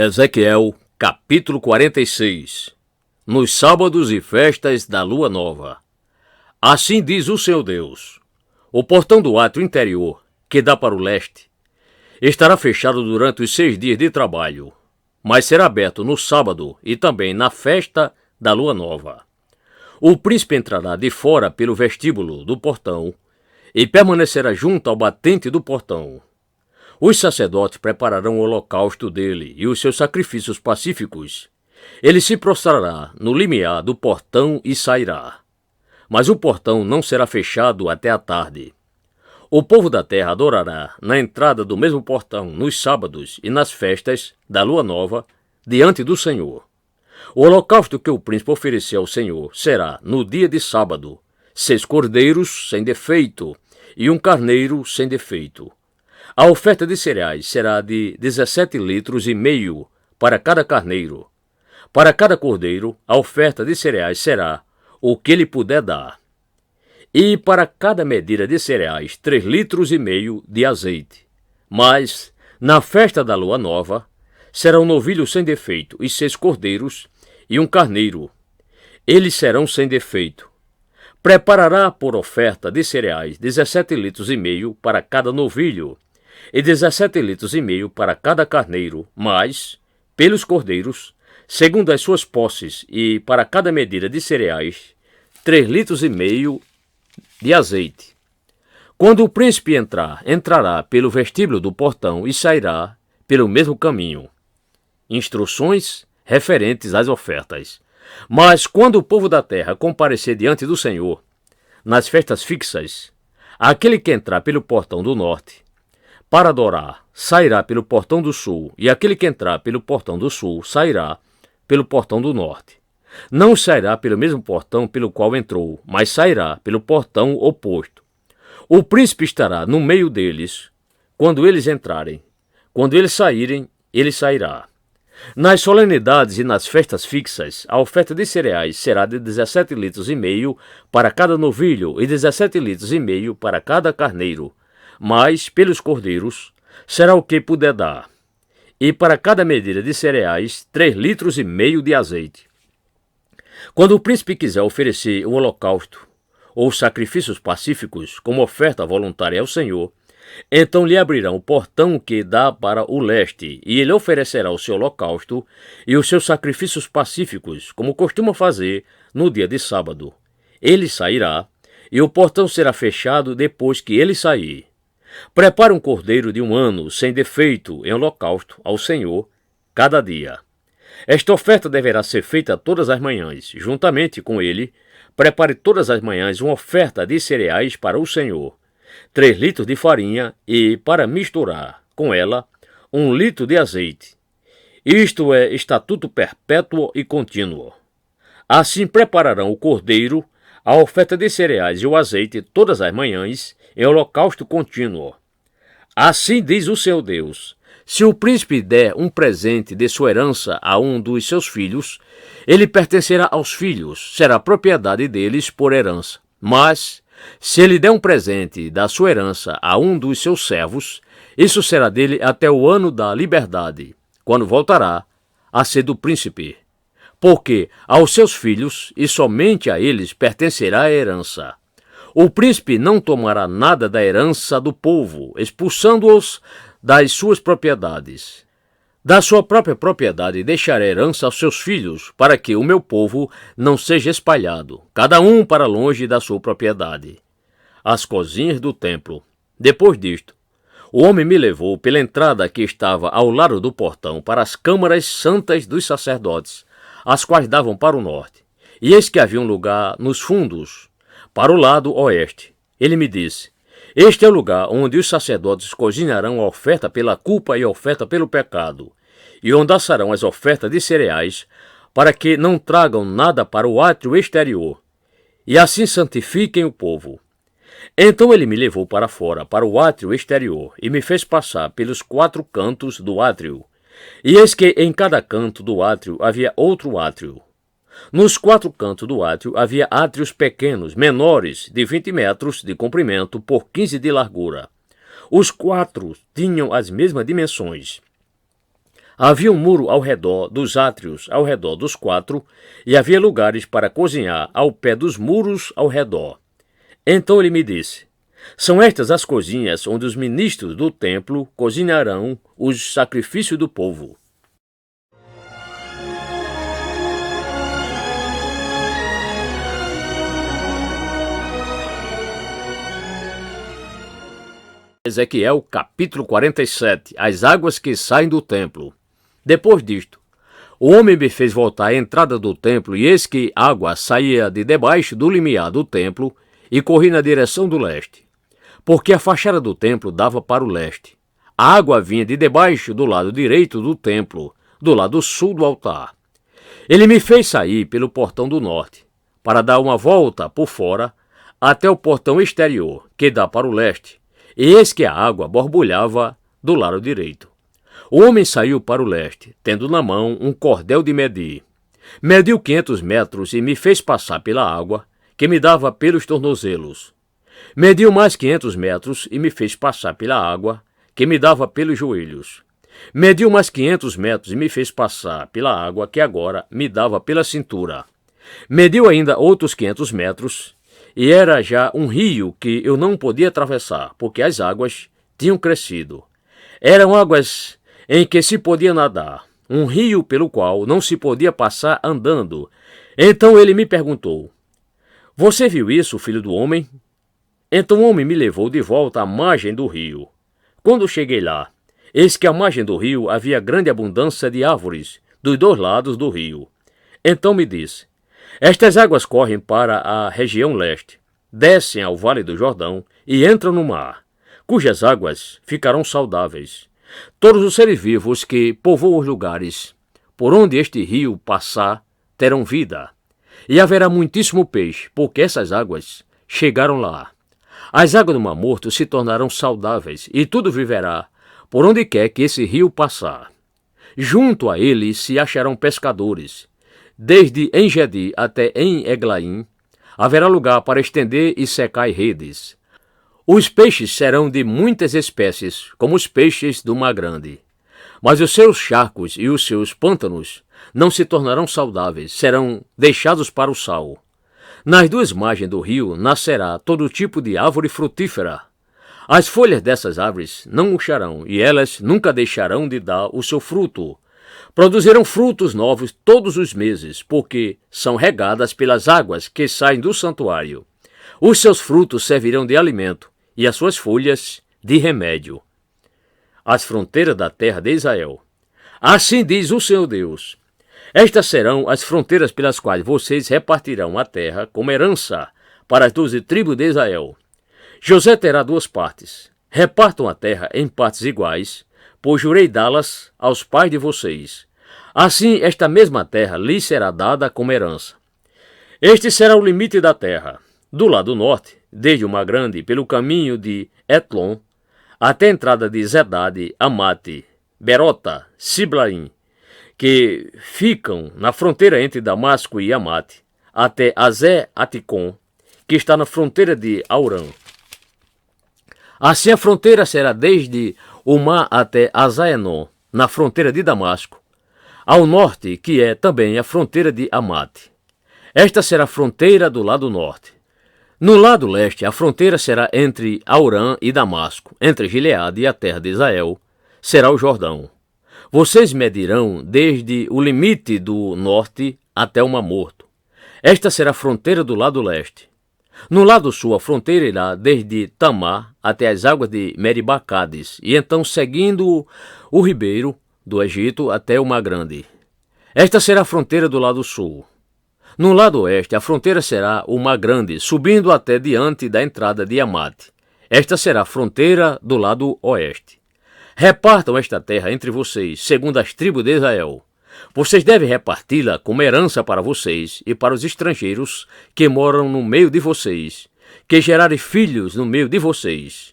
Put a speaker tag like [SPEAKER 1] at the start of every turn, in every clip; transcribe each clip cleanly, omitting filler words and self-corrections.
[SPEAKER 1] Ezequiel, capítulo 46. Nos sábados e festas da lua nova. Assim diz o Senhor Deus: o portão do átrio interior, que dá para o leste, estará fechado durante os 6 dias de trabalho, mas será aberto no sábado e também na festa da lua nova. O príncipe entrará de fora pelo vestíbulo do portão e permanecerá junto ao batente do portão. Os sacerdotes prepararão o holocausto dele e os seus sacrifícios pacíficos. Ele se prostrará no limiar do portão e sairá. Mas o portão não será fechado até a tarde. O povo da terra adorará na entrada do mesmo portão nos sábados e nas festas da lua nova diante do Senhor. O holocausto que o príncipe ofereceu ao Senhor será, no dia de sábado, 6 cordeiros sem defeito e 1 carneiro sem defeito. A oferta de cereais será de 17,5 litros para cada carneiro. Para cada cordeiro, a oferta de cereais será o que ele puder dar. E para cada medida de cereais, 3,5 litros de azeite. Mas, na festa da lua nova, será um novilho sem defeito e 6 cordeiros e 1 carneiro. Eles serão sem defeito. Preparará por oferta de cereais 17,5 litros para cada novilho e 17,5 litros para cada carneiro, mas, pelos cordeiros, segundo as suas posses, e para cada medida de cereais, 3,5 litros de azeite. Quando o príncipe entrará pelo vestíbulo do portão e sairá pelo mesmo caminho. Instruções referentes às ofertas. Mas quando o povo da terra comparecer diante do Senhor, nas festas fixas, aquele que entrar pelo portão do norte, para adorar, sairá pelo portão do sul, e aquele que entrar pelo portão do sul, sairá pelo portão do norte. Não sairá pelo mesmo portão pelo qual entrou, mas sairá pelo portão oposto. O príncipe estará no meio deles, quando eles entrarem. Quando eles saírem, ele sairá. Nas solenidades e nas festas fixas, a oferta de cereais será de 17,5 litros para cada novilho e 17,5 litros para cada carneiro. Mas, pelos cordeiros, será o que puder dar. E para cada medida de cereais, 3,5 litros de azeite. Quando o príncipe quiser oferecer um holocausto ou sacrifícios pacíficos como oferta voluntária ao Senhor, então lhe abrirão o portão que dá para o leste, e ele oferecerá o seu holocausto e os seus sacrifícios pacíficos, como costuma fazer no dia de sábado. Ele sairá, e o portão será fechado depois que ele sair. Prepare um cordeiro de 1 ano, sem defeito, em holocausto ao Senhor, cada dia. Esta oferta deverá ser feita todas as manhãs. Juntamente com ele, prepare todas as manhãs uma oferta de cereais para o Senhor, 3 litros de farinha e, para misturar com ela, 1 litro de azeite. Isto é estatuto perpétuo e contínuo. Assim prepararão o cordeiro, a oferta de cereais e o azeite todas as manhãs, em holocausto contínuo. Assim diz o seu Deus: se o príncipe der um presente de sua herança a um dos seus filhos, ele pertencerá aos filhos, será propriedade deles por herança. Mas, se ele der um presente da sua herança a um dos seus servos, isso será dele até o ano da liberdade, quando voltará a ser do príncipe. Porque aos seus filhos, e somente a eles, pertencerá a herança. O príncipe não tomará nada da herança do povo, expulsando-os das suas propriedades. Da sua própria propriedade deixará herança aos seus filhos, para que o meu povo não seja espalhado, cada um para longe da sua propriedade. As cozinhas do templo. Depois disto, o homem me levou pela entrada que estava ao lado do portão para as câmaras santas dos sacerdotes, as quais davam para o norte. E eis que havia um lugar nos fundos, para o lado oeste. Ele me disse: este é o lugar onde os sacerdotes cozinharão a oferta pela culpa e a oferta pelo pecado, e onde assarão as ofertas de cereais, para que não tragam nada para o átrio exterior, e assim santifiquem o povo. Então ele me levou para fora, para o átrio exterior, e me fez passar pelos 4 cantos do átrio. E eis que em cada canto do átrio havia outro átrio. Nos 4 cantos do átrio havia átrios pequenos, menores, de 20 metros de comprimento por 15 de largura. Os 4 tinham as mesmas dimensões. Havia um muro ao redor dos átrios, ao redor dos quatro, e havia lugares para cozinhar ao pé dos muros ao redor. Então ele me disse: são estas as cozinhas onde os ministros do templo cozinharão os sacrifícios do povo. Ezequiel capítulo 47. As águas que saem do templo. Depois disto, o homem me fez voltar à entrada do templo, e eis que água saía de debaixo do limiar do templo e corri na direção do leste, porque a fachada do templo dava para o leste. A água vinha de debaixo do lado direito do templo, do lado sul do altar. Ele me fez sair pelo portão do norte, para dar uma volta por fora até o portão exterior, que dá para o leste, e eis que a água borbulhava do lado direito. O homem saiu para o leste, tendo na mão um cordel de medir. Mediu 500 metros e me fez passar pela água, que me dava pelos tornozelos. Mediu mais 500 metros e me fez passar pela água, que me dava pelos joelhos. Mediu mais 500 metros e me fez passar pela água, que agora me dava pela cintura. Mediu ainda outros 500 metros, e era já um rio que eu não podia atravessar, porque as águas tinham crescido. Eram águas em que se podia nadar, um rio pelo qual não se podia passar andando. Então ele me perguntou: você viu isso, filho do homem? Então o homem me levou de volta à margem do rio. Quando cheguei lá, eis que à margem do rio havia grande abundância de árvores dos dois lados do rio. Então me disse: estas águas correm para a região leste, descem ao vale do Jordão e entram no mar, cujas águas ficarão saudáveis. Todos os seres vivos que povoam os lugares por onde este rio passar terão vida. E haverá muitíssimo peixe, porque essas águas chegaram lá. As águas do Mar Morto se tornarão saudáveis, e tudo viverá por onde quer que esse rio passar. Junto a ele se acharão pescadores. Desde Engedi até em Eglaim haverá lugar para estender e secar redes. Os peixes serão de muitas espécies, como os peixes do Mar Grande. Mas os seus charcos e os seus pântanos não se tornarão saudáveis, serão deixados para o sal. Nas duas margens do rio nascerá todo tipo de árvore frutífera. As folhas dessas árvores não murcharão, e elas nunca deixarão de dar o seu fruto. Produzirão frutos novos todos os meses, porque são regadas pelas águas que saem do santuário. Os seus frutos servirão de alimento, e as suas folhas de remédio. As fronteiras da terra de Israel. Assim diz o Senhor Deus: estas serão as fronteiras pelas quais vocês repartirão a terra como herança para as 12 tribos de Israel. José terá duas partes. Repartam a terra em partes iguais, pois jurei dá-las aos pais de vocês. Assim, esta mesma terra lhes será dada como herança. Este será o limite da terra. Do lado norte, desde o Mar Grande, pelo caminho de Etlon, até a entrada de Zedade, Amate, Berota, Siblaim, que ficam na fronteira entre Damasco e Amate, até Azé Aticom, que está na fronteira de Aurã. Assim a fronteira será desde o mar até Azaenon, na fronteira de Damasco, ao norte, que é também a fronteira de Amate. Esta será a fronteira do lado norte. No lado leste, a fronteira será entre Aurã e Damasco, entre Gileade e a terra de Israel, será o Jordão. Vocês medirão desde o limite do norte até o Mar Morto. Esta será a fronteira do lado leste. No lado sul, a fronteira irá desde Tamar até as águas de Meribacades, e então seguindo o ribeiro do Egito até o Mar Grande. Esta será a fronteira do lado sul. No lado oeste, a fronteira será o Mar Grande, subindo até diante da entrada de Amate. Esta será a fronteira do lado oeste. Repartam esta terra entre vocês, segundo as tribos de Israel. Vocês devem reparti-la como herança para vocês e para os estrangeiros que moram no meio de vocês, que gerarem filhos no meio de vocês.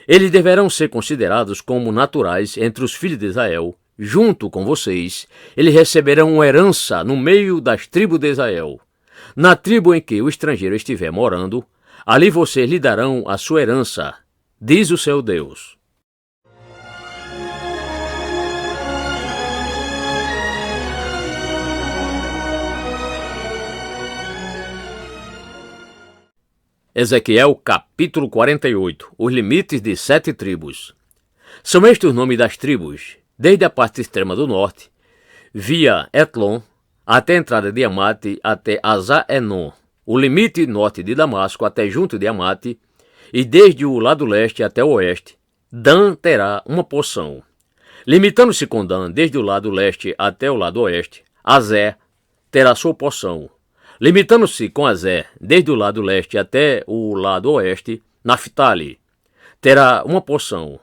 [SPEAKER 1] Eles deverão ser considerados como naturais entre os filhos de Israel. Junto com vocês, eles receberão uma herança no meio das tribos de Israel. Na tribo em que o estrangeiro estiver morando, ali vocês lhe darão a sua herança, diz o seu Deus. Ezequiel capítulo 48. Os limites de 7 tribos. São estes os nomes das tribos, desde a parte extrema do norte, via Etlon, até a entrada de Amate, até Azar-Enon, o limite norte de Damasco até junto de Amate, e desde o lado leste até o oeste, Dan terá uma porção. Limitando-se com Dan desde o lado leste até o lado oeste, Azer terá sua porção. Limitando-se com Azer desde o lado leste até o lado oeste, Naphtali terá uma porção.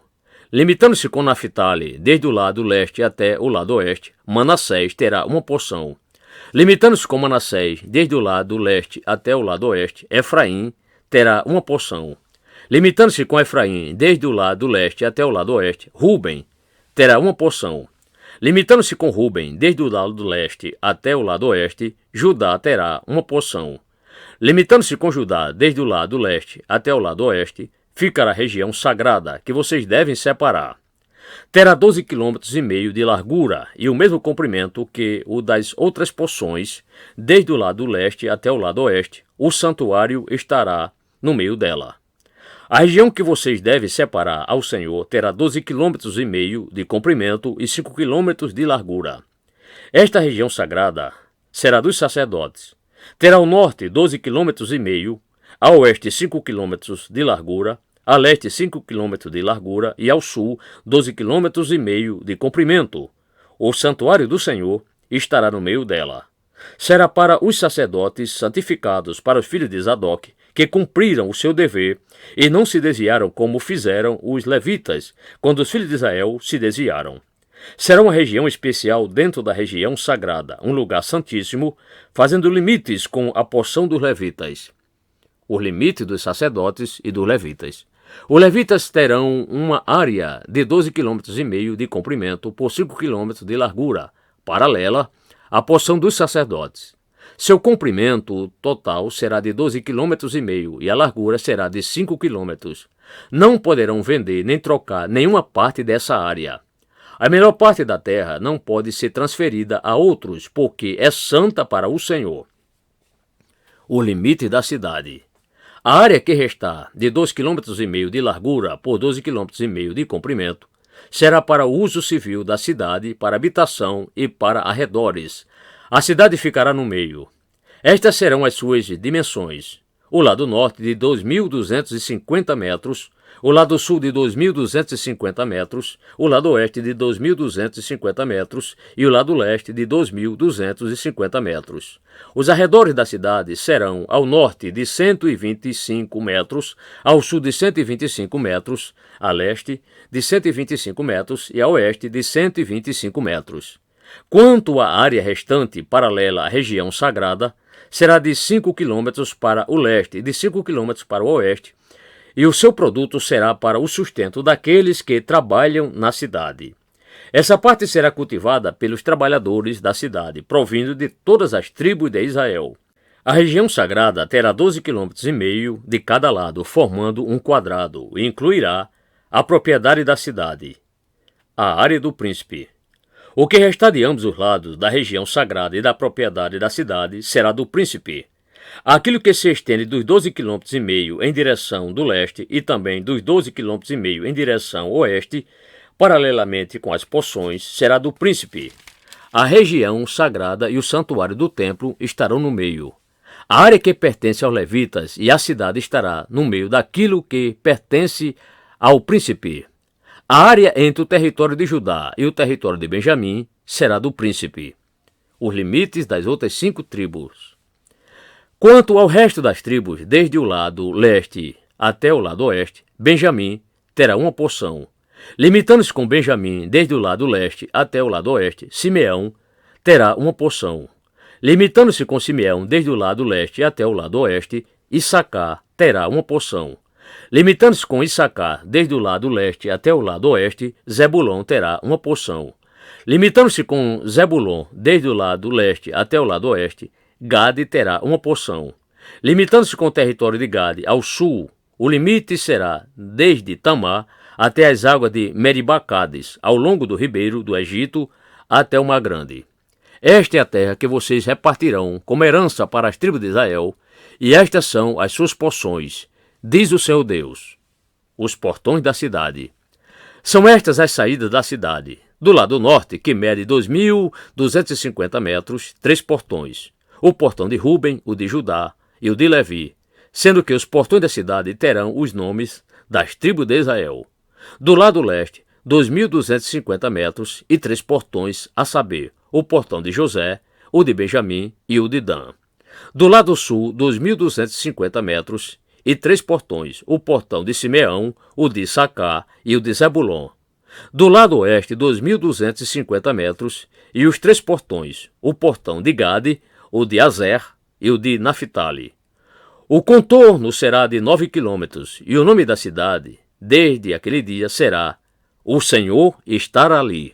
[SPEAKER 1] Limitando-se com Naphtali desde o lado leste até o lado oeste, Manassés terá uma porção. Limitando-se com Manassés desde o lado leste até o lado oeste, Efraim terá uma porção. Limitando-se com Efraim desde o lado leste até o lado oeste, Ruben terá uma porção. Limitando-se com Ruben desde o lado leste até o lado oeste, Judá terá uma porção. Limitando-se com Judá desde o lado leste até o lado oeste, ficará a região sagrada, que vocês devem separar. Terá 12,5 km de largura e o mesmo comprimento que o das outras porções, desde o lado leste até o lado oeste. O santuário estará no meio dela. A região que vocês devem separar ao Senhor terá 12,5 km de comprimento e 5 km de largura. Esta região sagrada será dos sacerdotes. Terá ao norte 12,5 km, a oeste 5 km de largura, a leste 5 km de largura e ao sul 12,5 km de comprimento. O santuário do Senhor estará no meio dela. Será para os sacerdotes santificados, para os filhos de Zadok, que cumpriram o seu dever e não se desviaram como fizeram os levitas, quando os filhos de Israel se desviaram. Será uma região especial dentro da região sagrada, um lugar santíssimo, fazendo limites com a porção dos levitas. Os limites dos sacerdotes e dos levitas. Os levitas terão uma área de 12,5 km de comprimento por 5 km de largura, paralela à porção dos sacerdotes. Seu comprimento total será de 12,5 km e a largura será de 5 km. Não poderão vender nem trocar nenhuma parte dessa área. A melhor parte da terra não pode ser transferida a outros, porque é santa para o Senhor. O limite da cidade. A área que restar de 2,5 km de largura por 12,5 km de comprimento será para o uso civil da cidade, para habitação e para arredores. A cidade ficará no meio. Estas serão as suas dimensões. O lado norte de 2.250 metros, o lado sul de 2.250 metros, o lado oeste de 2.250 metros e o lado leste de 2.250 metros. Os arredores da cidade serão ao norte de 125 metros, ao sul de 125 metros, a leste de 125 metros e a oeste de 125 metros. Quanto à área restante paralela à região sagrada, será de 5 km para o leste e de 5 km para o oeste, e o seu produto será para o sustento daqueles que trabalham na cidade. Essa parte será cultivada pelos trabalhadores da cidade, provindo de todas as tribos de Israel. A região sagrada terá 12,5 km de cada lado, formando um quadrado, e incluirá a propriedade da cidade, a área do príncipe. O que restar de ambos os lados da região sagrada e da propriedade da cidade será do príncipe. Aquilo que se estende dos 12,5 km em direção do leste e também dos 12,5 km em direção oeste, paralelamente com as porções, será do príncipe. A região sagrada e o santuário do templo estarão no meio. A área que pertence aos levitas e a cidade estará no meio daquilo que pertence ao príncipe. A área entre o território de Judá e o território de Benjamim será do príncipe. Os limites das outras 5 tribos. Quanto ao resto das tribos, desde o lado leste até o lado oeste, Benjamim terá uma porção. Limitando-se com Benjamim desde o lado leste até o lado oeste, Simeão terá uma porção. Limitando-se com Simeão desde o lado leste até o lado oeste, Issacar terá uma porção. Limitando-se com Issacar desde o lado leste até o lado oeste, Zebulon terá uma porção. Limitando-se com Zebulon desde o lado leste até o lado oeste, Gade terá uma porção. Limitando-se com o território de Gade ao sul, o limite será desde Tamar até as águas de Meribacades, ao longo do ribeiro do Egito até o Mar Grande. Esta é a terra que vocês repartirão como herança para as tribos de Israel, e estas são as suas porções, diz o Senhor Deus. Os portões da cidade. São estas as saídas da cidade. Do lado norte, que mede 2.250 metros, 3 portões. O portão de Ruben, o de Judá e o de Levi, sendo que os portões da cidade terão os nomes das tribos de Israel. Do lado leste, 2.250 metros e 3 portões, a saber, o portão de José, o de Benjamim e o de Dan. Do lado sul, 2.250 metros e 3 portões, o portão de Simeão, o de Issacar e o de Zebulon. Do lado oeste, 2.250 metros e os 3 portões, o portão de Gade, o de Azer e o de Naphtali. O contorno será de 9 quilômetros e o nome da cidade, desde aquele dia, será: O Senhor estará ali.